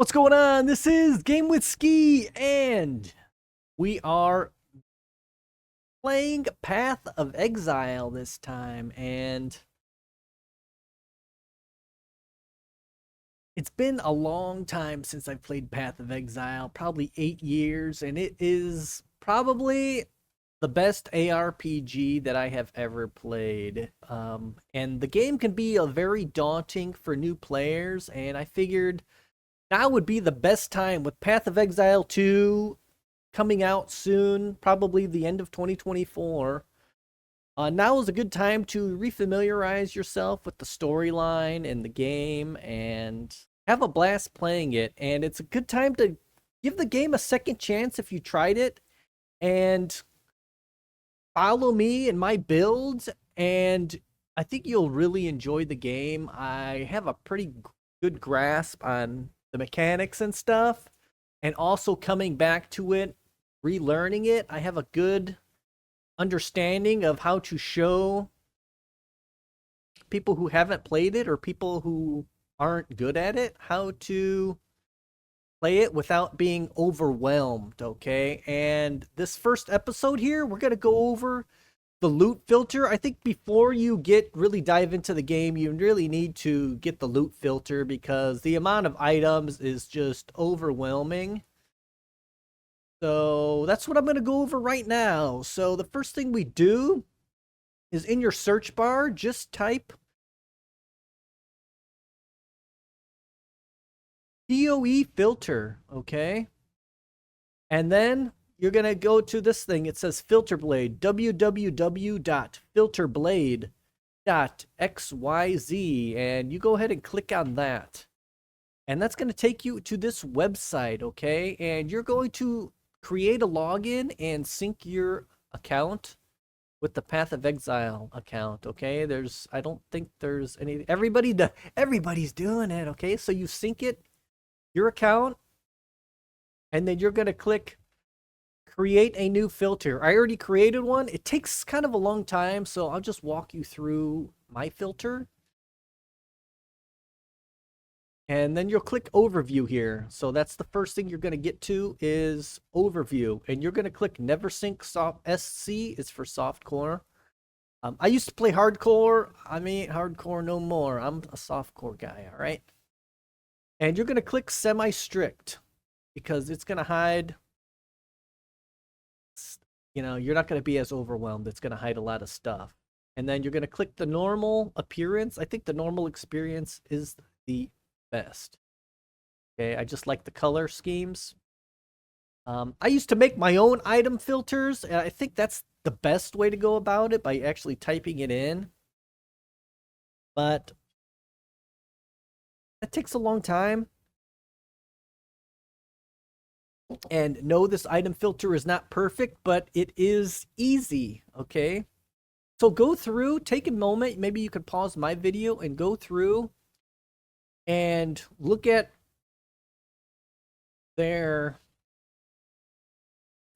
What's going on? This is GameWithSki, and we are playing Path of Exile this time. And it's been a long time since I've played Path of Exile, probably 8 years, and it is probably the best ARPG that I have ever played. And the game can be a very daunting for new players, and I figured now would be the best time with Path of Exile 2 coming out soon, probably the end of 2024. Now is a good time to refamiliarize yourself with the storyline and the game and have a blast playing it. And it's a good time to give the game a second chance if you tried it and follow me and my builds. And I think you'll really enjoy the game. I have a pretty good grasp on the mechanics and stuff. And also coming back to it, relearning it, I have a good understanding of how to show people who haven't played it or people who aren't good at it how to play it without being overwhelmed, okay? And this first episode here, we're going to go over the loot filter. I think before you really dive into the game, you really need to get the loot filter because the amount of items is just overwhelming. So that's what I'm going to go over right now. So the first thing we do is in your search bar, just type PoE filter, okay? And then you're going to go to this thing. It says filter blade, www.filterblade.xyz, and you go ahead and click on that. And that's going to take you to this website, okay? And you're going to create a login and sync your account with the Path of Exile account, okay? I don't think there's any, everybody's doing it, okay? So you sync your account, and then you're gonna click create a new filter. I already created one. It takes kind of a long time, so I'll just walk you through my filter. And then you'll click overview here. So that's the first thing you're going to get to is overview. And you're going to click never sync soft SC is for softcore. I used to play hardcore. I mean hardcore no more. I'm a softcore guy, all right? And you're going to click semi-strict because it's going to hide, you're not going to be as overwhelmed. It's going to hide a lot of stuff. And then you're going to click the normal appearance. I think the normal experience is the best. Okay, I just like the color schemes. I used to make my own item filters, and I think that's the best way to go about it by actually typing it in. But that takes a long time. And no, this item filter is not perfect, but it is easy, okay? So go through, take a moment, maybe you could pause my video and go through and look at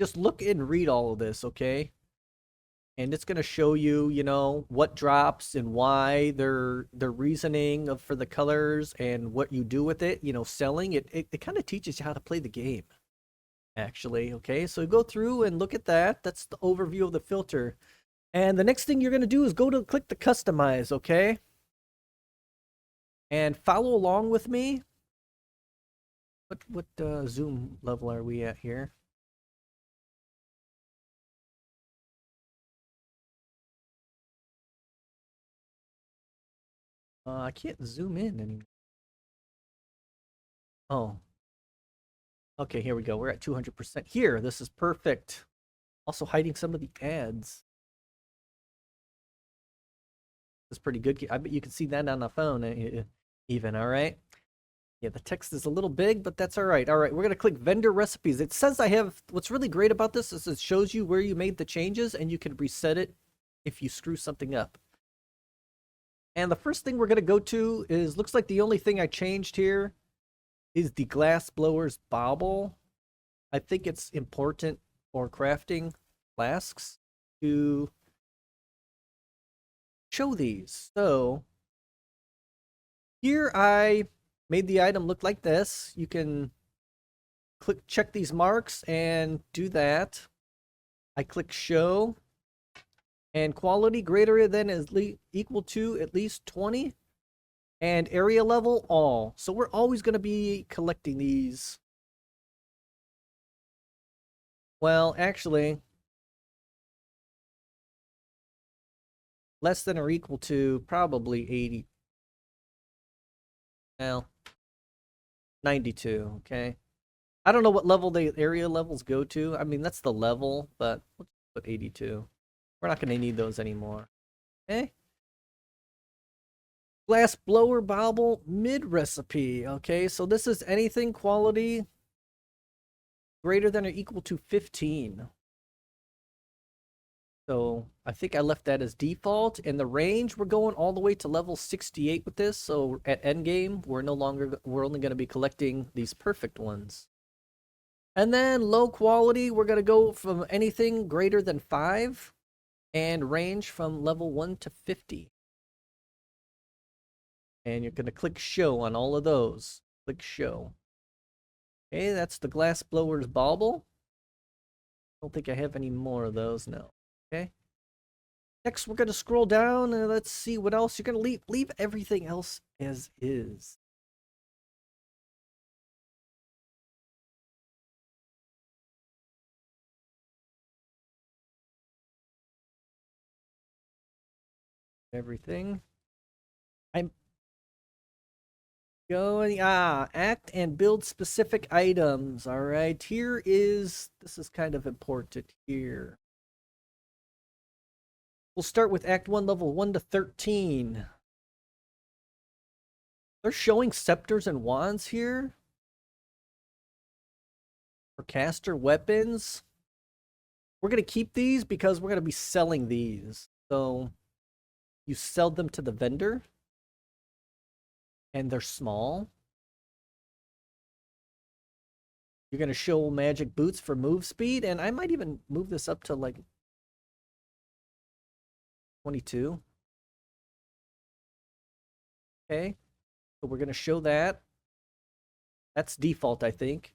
just look and read all of this, okay? And it's going to show you, what drops and why, their reasoning for the colors and what you do with it, selling it. It kind of teaches you how to play the game, actually, okay? So go through and look at that. That's the overview of the filter. And the next thing you're going to do is click the customize, okay? And follow along with me. What zoom level are we at here? I can't zoom in anymore. Oh. Okay, here we go. We're at 200%. Here, this is perfect. Also hiding some of the ads. It's pretty good. I bet you can see that on the phone even, all right? Yeah, the text is a little big, but that's all right. All right, we're going to click vendor recipes. It says what's really great about this is it shows you where you made the changes and you can reset it if you screw something up. And the first thing we're going to go to looks like the only thing I changed here is the glass blower's bauble. I think it's important for crafting flasks to show these. So here I made the item look like this. You can check these marks and do that. I click show, and quality greater than is equal to at least 20, and area level all. So we're always going to be collecting these. Well, actually, less than or equal to probably 80. Well, 92, okay. I don't know what level the area levels go to. I mean, that's the level, but let's put 82. We're not going to need those anymore. Okay. Glass blower bauble mid recipe. Okay, so this is anything quality greater than or equal to 15. So I think I left that as default. And the range, we're going all the way to level 68 with this. So at endgame, we're only going to be collecting these perfect ones. And then low quality, we're going to go from anything greater than 5 and range from level 1 to 50. And you're going to click show on all of those. Click show. Okay, that's the glass blower's bauble. I don't think I have any more of those, no. Okay. Next, we're going to scroll down and let's see what else. You're going to leave everything else as is. Everything. I'm going, act and build specific items. All right, this is kind of important here. We'll start with Act 1, level 1 to 13. They're showing scepters and wands here. For caster weapons. We're going to keep these because we're going to be selling these. So you sell them to the vendor. And they're small. You're going to show magic boots for move speed. And I might even move this up to like 22. Okay. So we're going to show that. That's default, I think.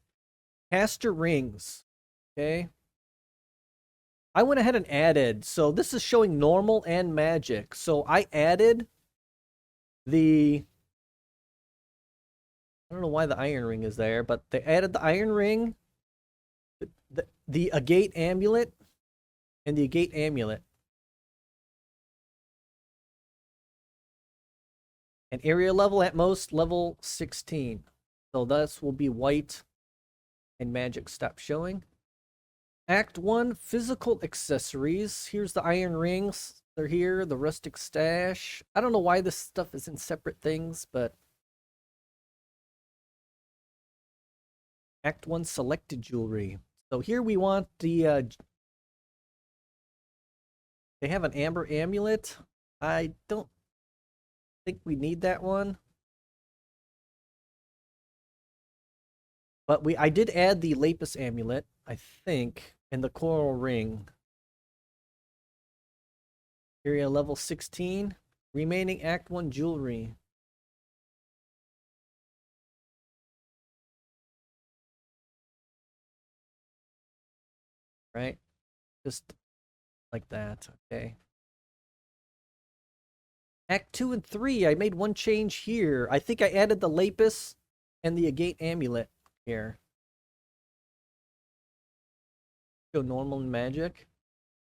Caster rings. Okay. I went ahead and added. So this is showing normal and magic. So I added the... I don't know why the iron ring is there, but they added the iron ring, the agate amulet, and the agate amulet. And area level at most level 16. So this will be white and magic stop showing. Act 1, physical accessories. Here's the iron rings. They're here. The rustic stash. I don't know why this stuff is in separate things, but... Act 1, selected jewelry. So here we want the... They have an amber amulet. I don't think we need that one. But I did add the lapis amulet, I think, and the coral ring. Area level 16. Remaining Act 1 jewelry. Right? Just like that. Okay. Act 2 and 3. I made one change here. I think I added the lapis and the agate amulet here. Go normal and magic.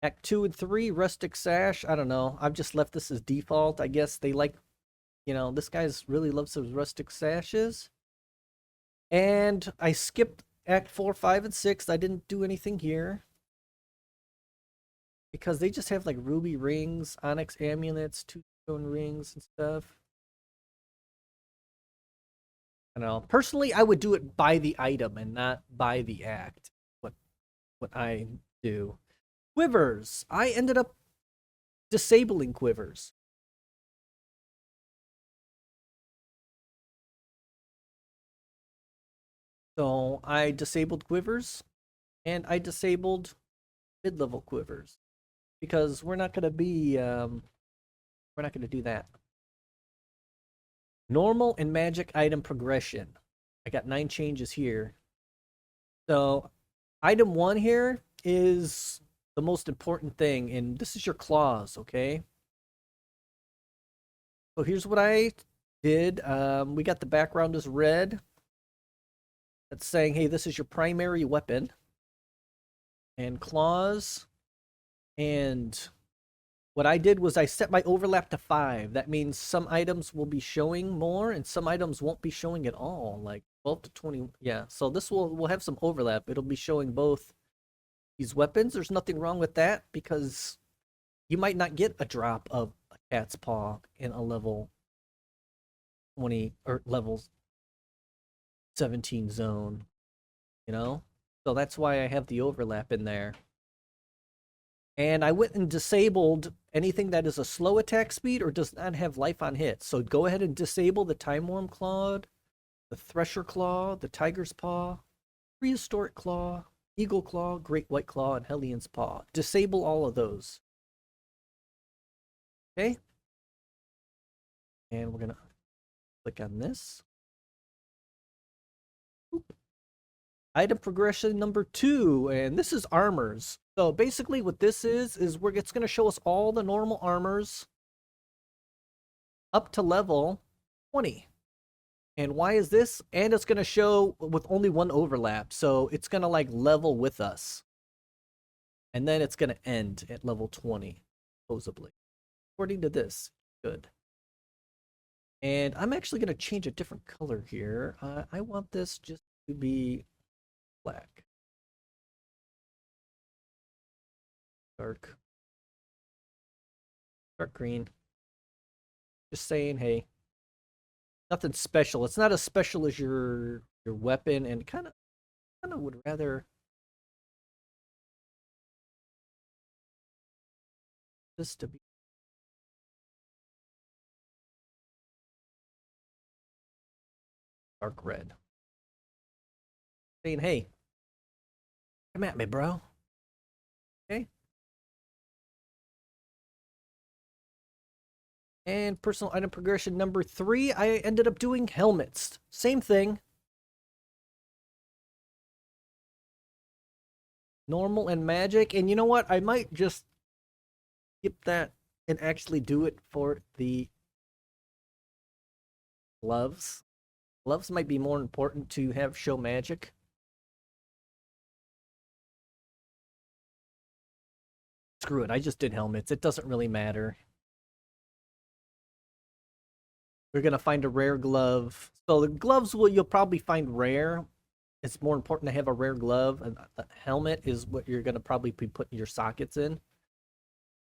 Act 2 and 3, rustic sash. I don't know. I've just left this as default. I guess they like, this guy's really loves those rustic sashes. And I skipped Act 4, 5, and 6. I didn't do anything here. Because they just have like ruby rings, onyx amulets, two stone rings and stuff. I don't know. Personally, I would do it by the item and not by the act. What I do. Quivers. I ended up disabling quivers. So I disabled quivers and I disabled mid-level quivers because we're not going to be we're not going to do that. Normal and magic item progression. I got 9 changes here. So item 1 here is the most important thing, and this is your claws, okay? So here's what I did. We got the background as red. That's saying, hey, this is your primary weapon. And claws. And what I did was I set my overlap to 5. That means some items will be showing more and some items won't be showing at all, like 12 to 20. Yeah, so this will have some overlap. It'll be showing both these weapons. There's nothing wrong with that because you might not get a drop of a cat's paw in a level 20 or level 17 zone, you know? So that's why I have the overlap in there. And I went and disabled anything that is a slow attack speed or does not have life on hit. So go ahead and disable the Time Worm Claw, the Thresher Claw, the Tiger's Paw, Prehistoric Claw, Eagle Claw, Great White Claw, and Hellion's Paw. Disable all of those. Okay? And we're going to click on this. Oop. Item progression number 2, and this is armors. So basically what this is it's going to show us all the normal armors up to level 20. And why is this? And it's going to show with only one overlap. So it's going to like level with us. And then it's going to end at level 20, supposedly. According to this. Good. And I'm actually going to change a different color here. I want this just to be black. Dark green. Just saying, hey, nothing special. It's not as special as your weapon, and kind of would rather this to be dark red. Saying, hey, come at me, bro. Okay. And personal item progression number 3, I ended up doing helmets. Same thing. Normal and magic. And you know what? I might just skip that and actually do it for the gloves. Gloves might be more important to have show magic. Screw it. I just did helmets. It doesn't really matter. We're going to find a rare glove. So the gloves you'll probably find rare. It's more important to have a rare glove. And a helmet is what you're going to probably be putting your sockets in.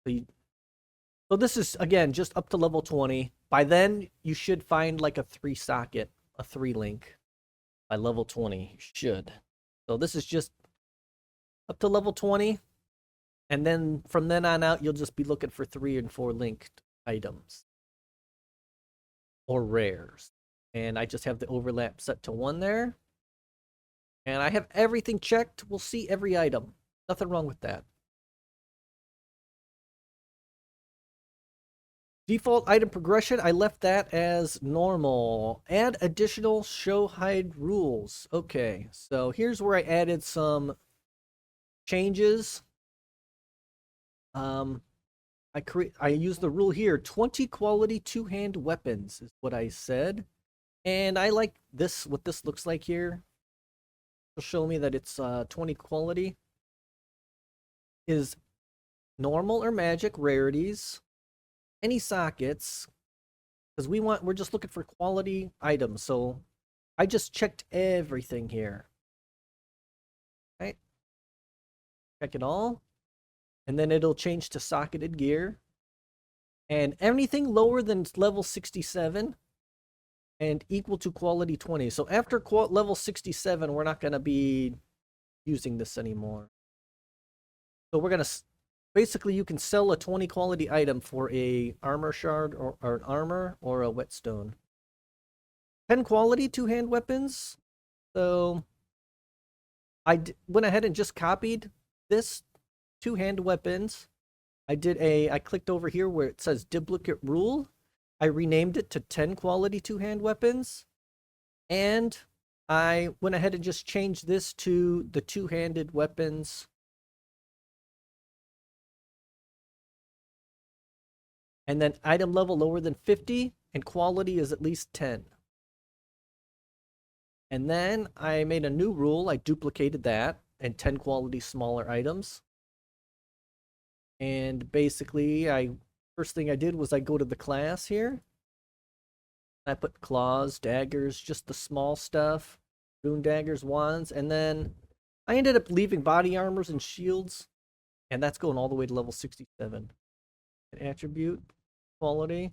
So this is, again, just up to level 20. By then, you should find like a 3-socket, a 3-link. By level 20, you should. So this is just up to level 20. And then from then on out, you'll just be looking for 3 and 4 linked items. Or rares. And I just have the overlap set to 1 there. And I have everything checked. We'll see every item. Nothing wrong with that. Default item progression, I left that as normal. Add additional show hide rules. Okay, so here's where I added some changes. I used the rule here, 20 quality 2-hand weapons is what I said. And I like this, what this looks like here. It'll show me that it's 20 quality. Is normal or magic rarities, any sockets, because we're just looking for quality items. So I just checked everything here. Right? Check it all. And then it'll change to socketed gear. And anything lower than level 67 and equal to quality 20. So after level 67, we're not going to be using this anymore. So we're going to, basically you can sell a 20 quality item for a armor shard or an armor or a whetstone. 10 quality 2-hand weapons. So I went ahead and just copied this 2-hand weapons. I clicked over here where it says duplicate rule, I renamed it to 10 quality two-hand weapons, and I went ahead and just changed this to the two-handed weapons. And then item level lower than 50 and quality is at least 10. And then I made a new rule. I duplicated that and 10 quality smaller items. And basically, first thing I did was I go to the class here. I put claws, daggers, just the small stuff, rune daggers, wands, and then I ended up leaving body armors and shields, and that's going all the way to level 67. An attribute, quality.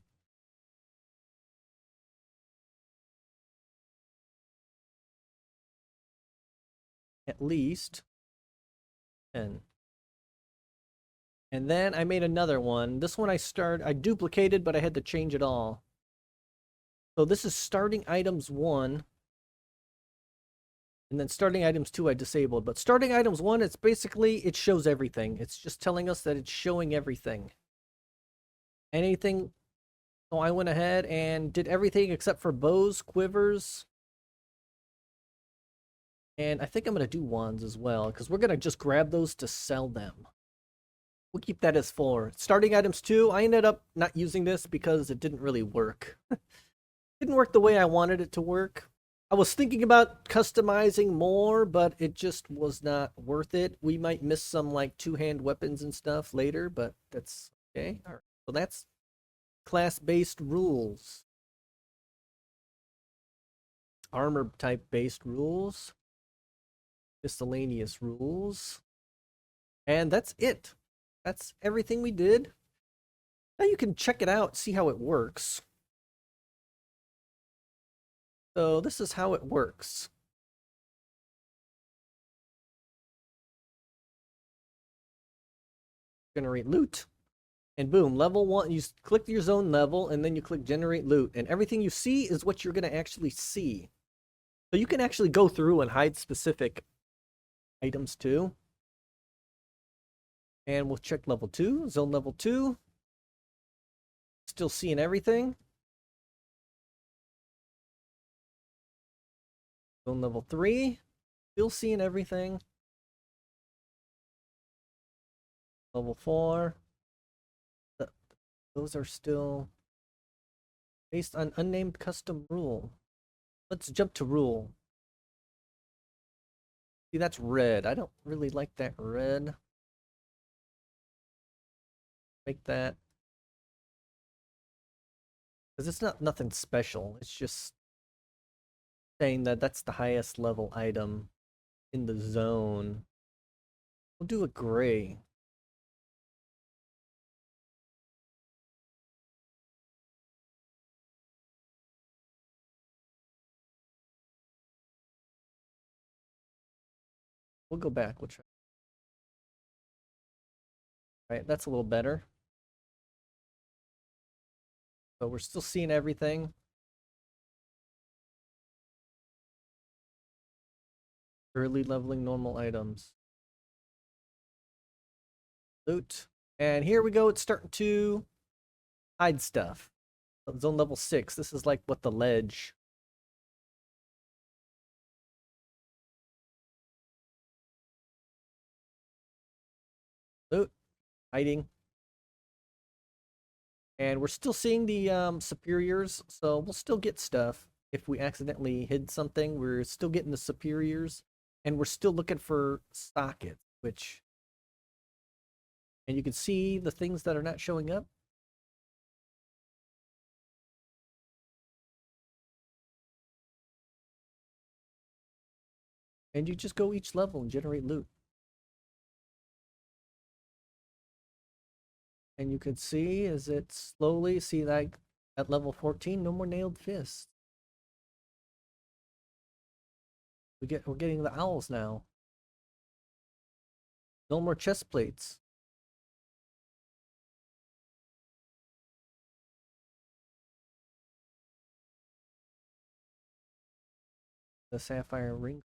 At least 10. And then I made another one. This one I duplicated, but I had to change it all. So this is starting items 1. And then starting items 2 I disabled. But starting items 1, it's basically, it shows everything. It's just telling us that it's showing everything. Anything. So I went ahead and did everything except for bows, quivers. And I think I'm going to do wands as well, because we're going to just grab those to sell them. We'll keep that as 4. Starting items 2, I ended up not using this because it didn't really work. Didn't work the way I wanted it to work. I was thinking about customizing more, but it just was not worth it. We might miss some like two-hand weapons and stuff later, but that's okay. All right. So that's class-based rules. Armor type-based rules. Miscellaneous rules. And that's it. That's everything we did. Now you can check it out, see how it works. So this is how it works. Generate loot. And boom, level 1, you click your zone level, and then you click generate loot. And everything you see is what you're going to actually see. So you can actually go through and hide specific items too. And we'll check level 2, zone level 2. Still seeing everything. Zone level 3, still seeing everything. Level 4. Those are still based on unnamed custom rule. Let's jump to rule. See, that's red. I don't really like that red. Make that. Because it's not nothing special. It's just saying that that's the highest level item in the zone. We'll do a gray. We'll go back. We'll try. Right, that's a little better. So we're still seeing everything. Early leveling normal items. Loot. And here we go. It's starting to hide stuff. Zone level 6. This is like what the ledge. Loot. Hiding. And we're still seeing the superiors, so we'll still get stuff. If we accidentally hid something, we're still getting the superiors. And we're still looking for sockets, which... And you can see the things that are not showing up. And you just go each level and generate loot. And you can see as it slowly, see like at level 14, no more nailed fists. We're getting the owls now. No more chest plates. The sapphire ring.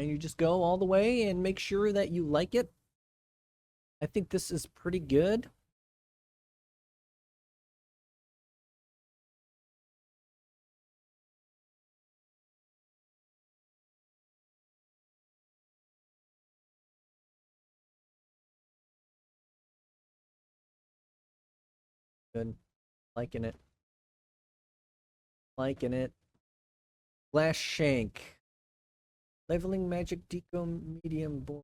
and you just go all the way and make sure that you like it. I think this is pretty good. Good. Liking it. Liking it. Glass Shank. Leveling Magic Deco Medium Board.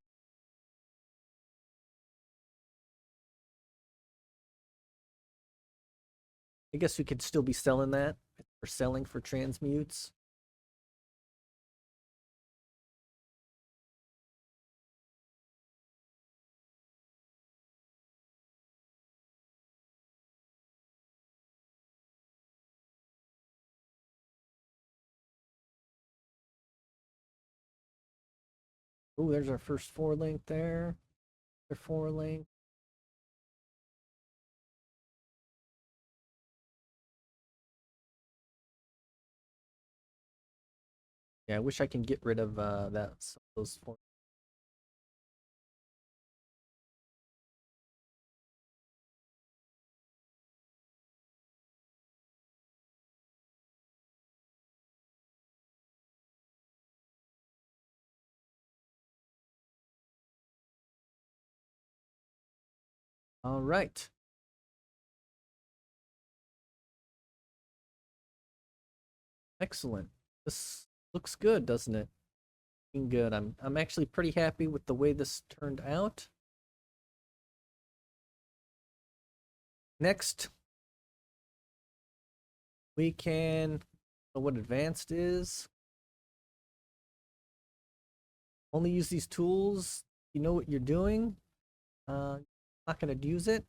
I guess we could still be selling that. We're selling for transmutes. Oh, there's our first 4-link there. Their 4-link. Yeah, I wish I can get rid of those 4. All right. Excellent. This looks good, doesn't it? Looking good. I'm actually pretty happy with the way this turned out. Next, we can know what advanced is. Only use these tools. You know what you're doing. Not gonna use it.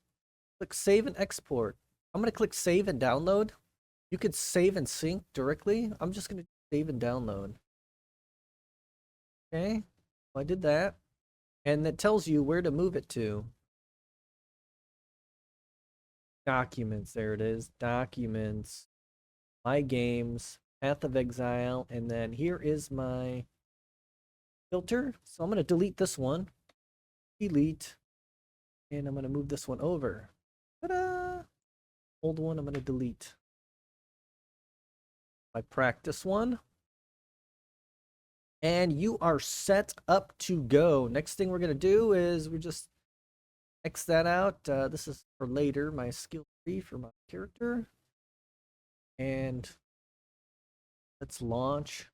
Click save and export. I'm gonna click save and download. You could save and sync directly. I'm just gonna save and download. Okay, well, I did that. And it tells you where to move it to. Documents, there it is. Documents. My games. Path of Exile. And then here is my filter. So I'm going to delete this one. Delete. And I'm going to move this one over. Ta-da! Old one I'm going to delete. My practice one. And you are set up to go. Next thing we're going to do is we just X that out. This is for later, my skill tree for my character. And let's launch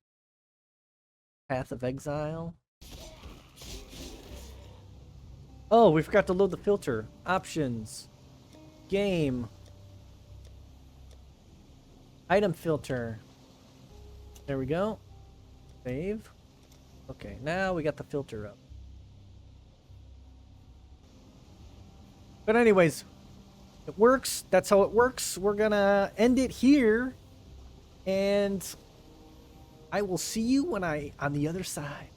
Path of Exile. Oh, we forgot to load the filter. Options. Game. Item filter. There we go. Save. Okay, now we got the filter up. But anyways, it works. That's how it works. We're gonna end it here. And I will see you when on the other side.